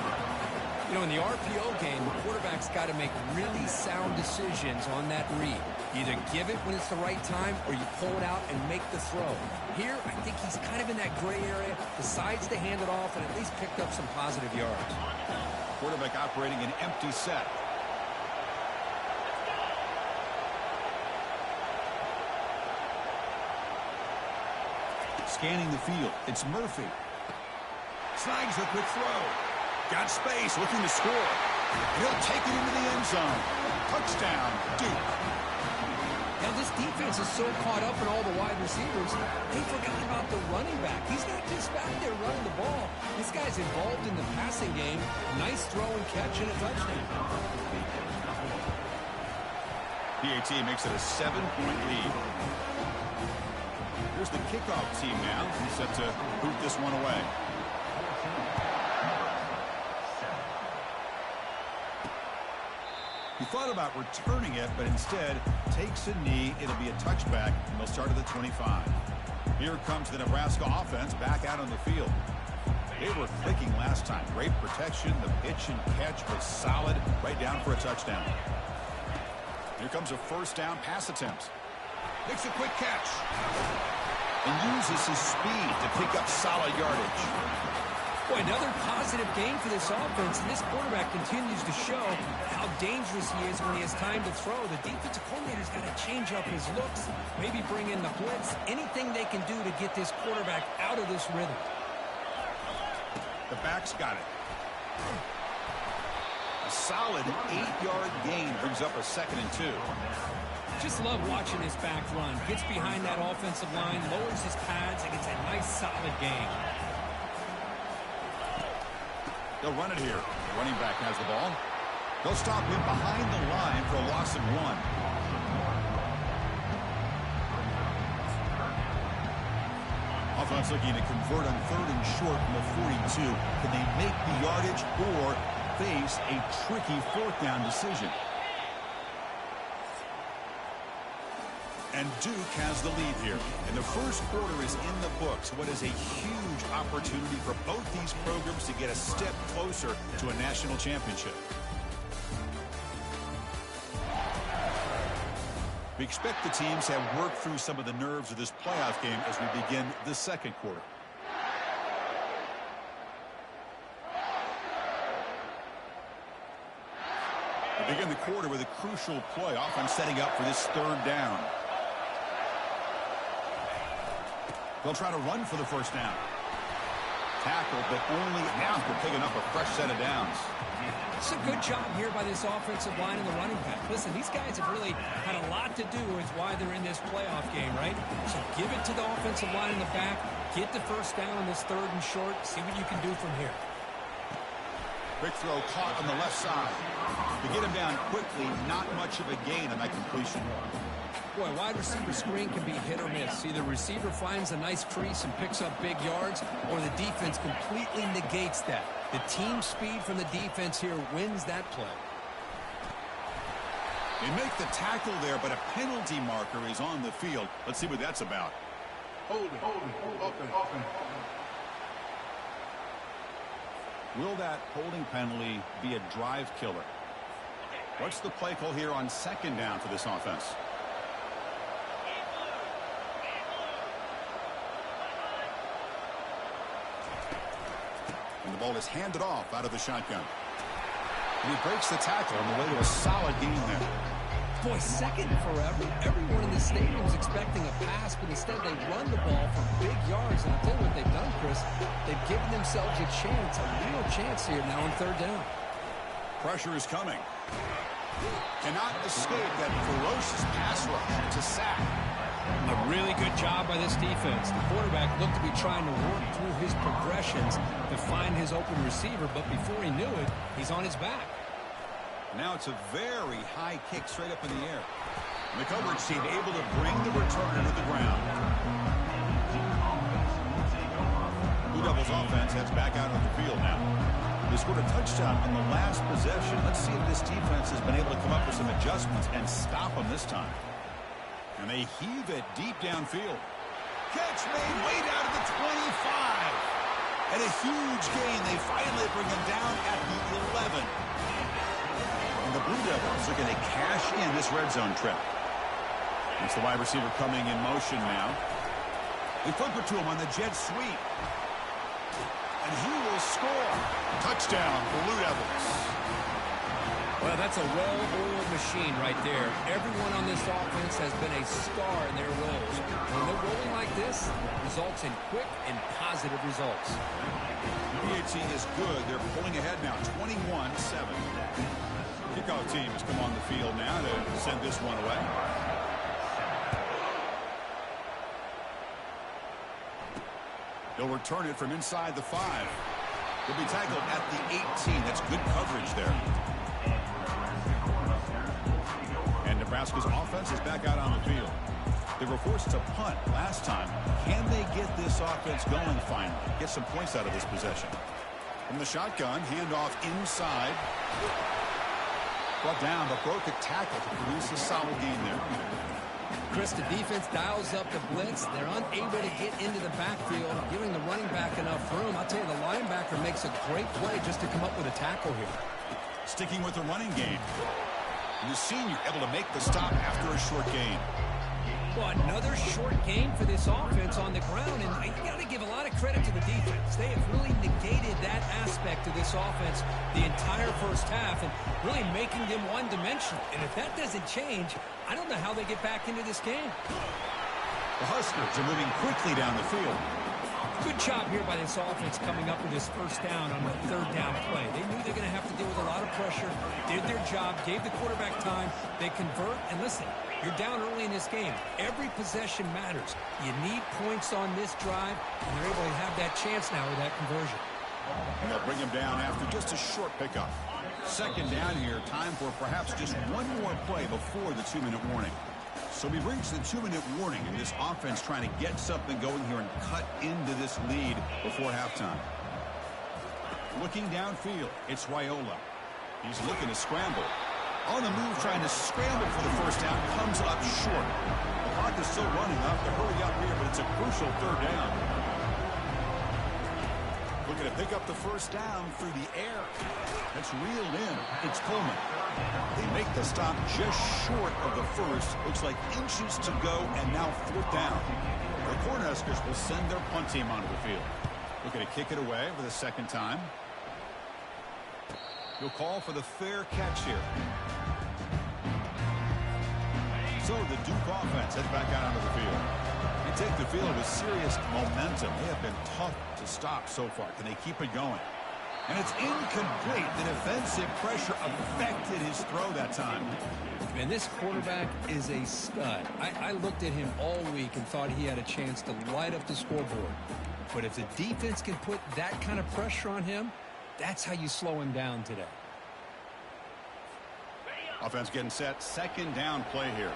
You know, in the RPO game, the quarterback's got to make really sound decisions on that read. Either give it when it's the right time or you pull it out and make the throw. Here, I think he's kind of in that gray area, decides to hand it off and at least picked up some positive yards. Quarterback operating an empty set. Scanning the field, it's Murphy. Snags the quick throw. Got space, looking to score. He'll take it into the end zone. Touchdown, Duke. Now, this defense is so caught up in all the wide receivers, they forgot about the running back. He's not just back there running the ball. This guy's involved in the passing game. Nice throw and catch and a touchdown. PAT makes it a 7-point lead. Here's the kickoff team now. He's set to boot this one away. He thought about returning it, but instead takes a knee. It'll be a touchback, and they'll start at the 25. Here comes the Nebraska offense back out on the field. They were clicking last time. Great protection. The pitch and catch was solid, right down for a touchdown. Here comes a first down pass attempt. Makes a quick catch. And uses his speed to pick up solid yardage. Boy, another positive game for this offense, and this quarterback continues to show how dangerous he is when he has time to throw. The defensive coordinator's got to change up his looks, maybe bring in the blitz, anything they can do to get this quarterback out of this rhythm. The back's got it. A solid 8-yard gain brings up a 2nd and 2. Just love watching his back run. Gets behind that offensive line, lowers his pads, and gets a nice solid gain. They'll run it here. The running back has the ball. They'll stop him behind the line for a loss of 1. Offense looking to convert on 3rd and short from the 42. Can they make the yardage or face a tricky 4th down decision? And Duke has the lead here. And the first quarter is in the books. What is a huge opportunity for both these programs to get a step closer to a national championship. We expect the teams to have worked through some of the nerves of this playoff game as we begin the 2nd quarter. We begin the quarter with a crucial play. Offense setting up for this 3rd down. They'll try to run for the first down. Tackle, but only after picking up a fresh set of downs. It's a good job here by this offensive line and the running back. Listen, these guys have really had a lot to do with why they're in this playoff game, right? So give it to the offensive line in the back. Get the first down on this 3rd and short. See what you can do from here. Quick throw caught on the left side. To get him down quickly, not much of a gain on that completion. Boy, wide receiver screen can be hit or miss. Either receiver finds a nice crease and picks up big yards, or the defense completely negates that. The team speed from the defense here wins that play. They make the tackle there, but a penalty marker is on the field. Let's see what that's about. Holding. Open. Will that holding penalty be a drive killer? What's the play call here on 2nd down for this offense? And the ball is handed off out of the shotgun. And he breaks the tackle on the way to a solid gain there. Boy, second forever. Everyone in the stadium is expecting a pass, but instead they run the ball for big yards. And I'll tell you what they've done, Chris. They've given themselves a chance, a real chance here now on third down. Pressure is coming. Cannot escape that ferocious pass rush. It's a sack. A really good job by this defense. The quarterback looked to be trying to work through his progressions to find his open receiver, but before he knew it, he's on his back. Now it's a very high kick straight up in the air. And the coverage team able to bring the returner to the ground. Blue Devils offense heads back out on the field now. They scored a touchdown on the last possession. Let's see if this defense has been able to come up with some adjustments and stop them this time. And they heave it deep downfield. Catch made way down to the 25. And a huge gain. They finally bring him down at the 11. And the Blue Devils are going to cash in this red zone trip. It's the wide receiver coming in motion now. They flip it to him on the jet sweep. And he will score. Touchdown, Blue Devils. Well, that's a well-oiled machine right there. Everyone on this offense has been a star in their roles. When they're rolling like this, it results in quick and positive results. PAT is good. They're pulling ahead now, 21-7. Kickoff team has come on the field now to send this one away. They'll return it from inside the 5. He'll be tackled at the 18. That's good coverage there. And Nebraska's offense is back out on the field. They were forced to punt last time. Can they get this offense going finally? Get some points out of this possession. From the shotgun, handoff inside. Brought down, but broke a tackle to produce a solid gain there. Chris, the defense dials up the blitz. They're unable to get into the backfield, giving the running back enough room. I'll tell you, the linebacker makes a great play just to come up with a tackle here. Sticking with the running game. And the senior able to make the stop after a short gain. Well, another short game for this offense on the ground, and you got to give a lot of credit to the defense. They have really negated that aspect of this offense the entire first half and really making them one-dimensional. And if that doesn't change, I don't know how they get back into this game. The Huskers are moving quickly down the field. Good job here by this offense coming up with this first down on the third down play. They knew they're going to have to deal with a lot of pressure, did their job, gave the quarterback time. They convert, and listen, you're down early in this game. Every possession matters. You need points on this drive, and they're able to have that chance now with that conversion. And they'll bring him down after just a short pickup. Second down here, time for perhaps just one more play before the 2-minute warning. So we've reached the 2-minute warning, and this offense trying to get something going here and cut into this lead before halftime. Looking downfield, it's Raiola. He's looking to scramble. On the move, trying to scramble for the first down, comes up short. The clock is still running up to hurry up here, but it's a crucial third down. Looking to pick up the first down through the air. That's reeled in. It's Coleman. They make the stop just short of the first. Looks like inches to go, and now fourth down. The Cornhuskers will send their punt team onto the field. Looking to kick it away for the second time. He'll call for the fair catch here. So the Duke offense heads back out onto the field. They take the field with serious momentum. They have been tough to stop so far. Can they keep it going? And it's incomplete. The defensive pressure affected his throw that time. And this quarterback is a stud. I looked at him all week and thought he had a chance to light up the scoreboard. But if the defense can put that kind of pressure on him, that's how you slow him down today. Offense getting set. Second down play here.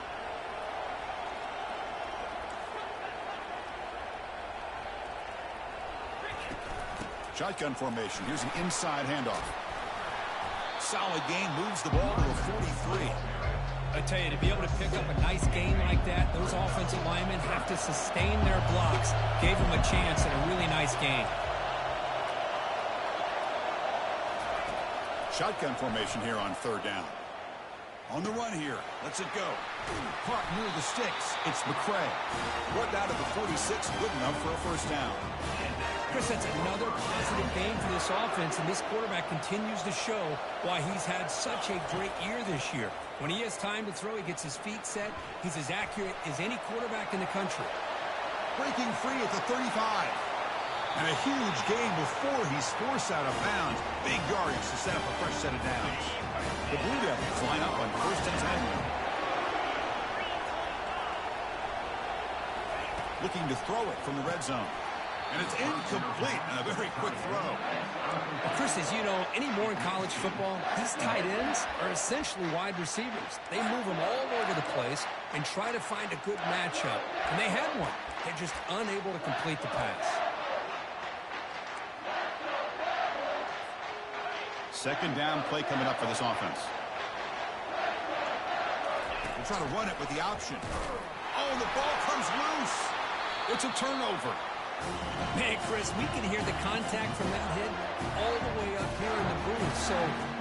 Shotgun formation. Here's an inside handoff. Solid gain. Moves the ball to the 43. I tell you, to be able to pick up a nice gain like that, those offensive linemen have to sustain their blocks. Gave them a chance at a really nice gain. Shotgun formation here on third down. On the run here. Lets it go. Caught near the sticks. It's McCray. Brought down to the 46. Good enough for a first down. Chris, that's another positive game for this offense, and this quarterback continues to show why he's had such a great year this year. When he has time to throw, he gets his feet set. He's as accurate as any quarterback in the country. Breaking free at the 35. And a huge gain before he's forced out of bounds. Big yardage to set up a fresh set of downs. The Blue Devils line up on 1st and 10. Looking to throw it from the red zone. And it's incomplete and a very quick throw. Well, Chris, as you know, anymore in college football, these tight ends are essentially wide receivers. They move them all over the place and try to find a good matchup. And they had one. They're just unable to complete the pass. Second down play coming up for this offense. They'll try to run it with the option. Oh, the ball comes loose. It's a turnover. Man, Chris, we can hear the contact from that hit all the way up here in the booth. So,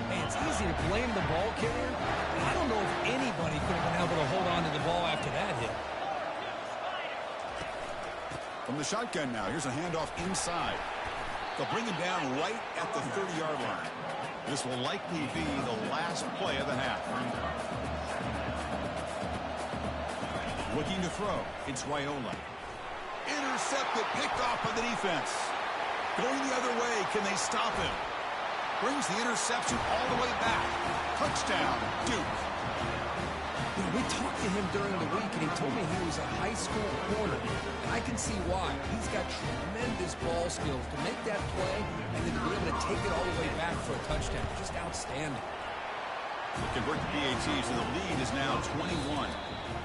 hey, it's easy to blame the ball carrier. But I don't know if anybody could have been able to hold on to the ball after that hit. From the shotgun now, here's a handoff inside. They'll bring him down right at the 30-yard line. This will likely be the last play of the half. Looking to throw. It's Raiola. Intercepted, picked off by the defense. Going the other way, can they stop him? Brings the interception all the way back. Touchdown, Duke. You know, we talked to him during the week, and he told me he was a high school corner. And I can see why. He's got tremendous ball skills to make that play and then to be able to take it all the way back for a touchdown. Just outstanding. They convert the PAT, so the lead is now 21.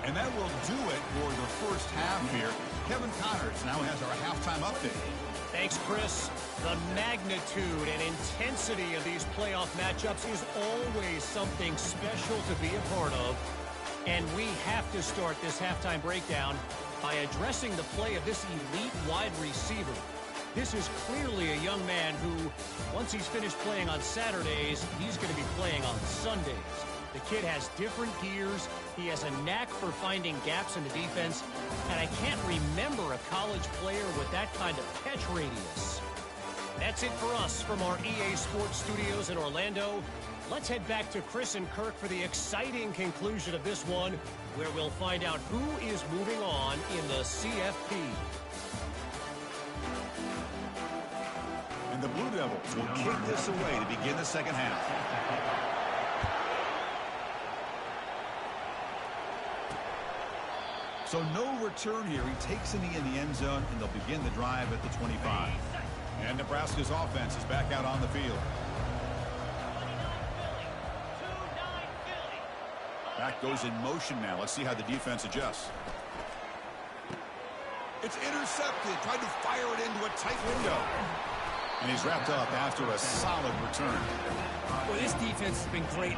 And that will do it for the first half here. Kevin Connors now has our halftime update. Thanks, Chris. The magnitude and intensity of these playoff matchups is always something special to be a part of. And we have to start this halftime breakdown by addressing the play of this elite wide receiver. This is clearly a young man who, once he's finished playing on Saturdays, he's going to be playing on Sundays. The kid has different gears. He has a knack for finding gaps in the defense. And I can't remember a college player with that kind of catch radius. That's it for us from our EA Sports Studios in Orlando. Let's head back to Chris and Kirk for the exciting conclusion of this one, where we'll find out who is moving on in the CFP. And the Blue Devils will kick this away to begin the second half. So no return here. He takes a knee in the end zone, and they'll begin the drive at the 25. And Nebraska's offense is back out on the field. Back goes in motion now. Let's see how the defense adjusts. It's intercepted. Tried to fire it into a tight window. And he's wrapped up after a solid return. Well, this defense has been great.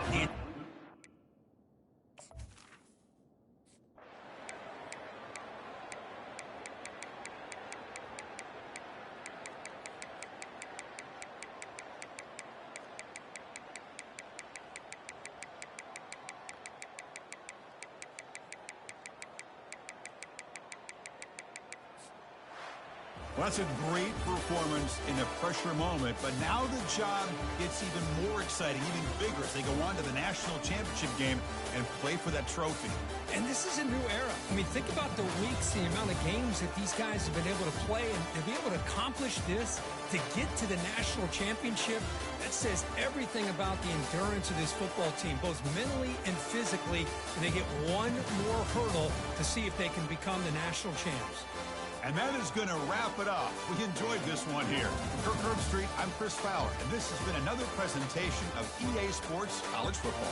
Well, that's a great performance in a pressure moment, but now the job gets even more exciting, even bigger as they go on to the national championship game and play for that trophy. And this is a new era. I mean, think about the weeks, the amount of games that these guys have been able to play, and to be able to accomplish this, to get to the national championship, that says everything about the endurance of this football team, both mentally and physically, and they get one more hurdle to see if they can become the national champs. And that is going to wrap it up. We enjoyed this one here. For Kirk Herbstreit, I'm Chris Fowler, and this has been another presentation of EA Sports College Football.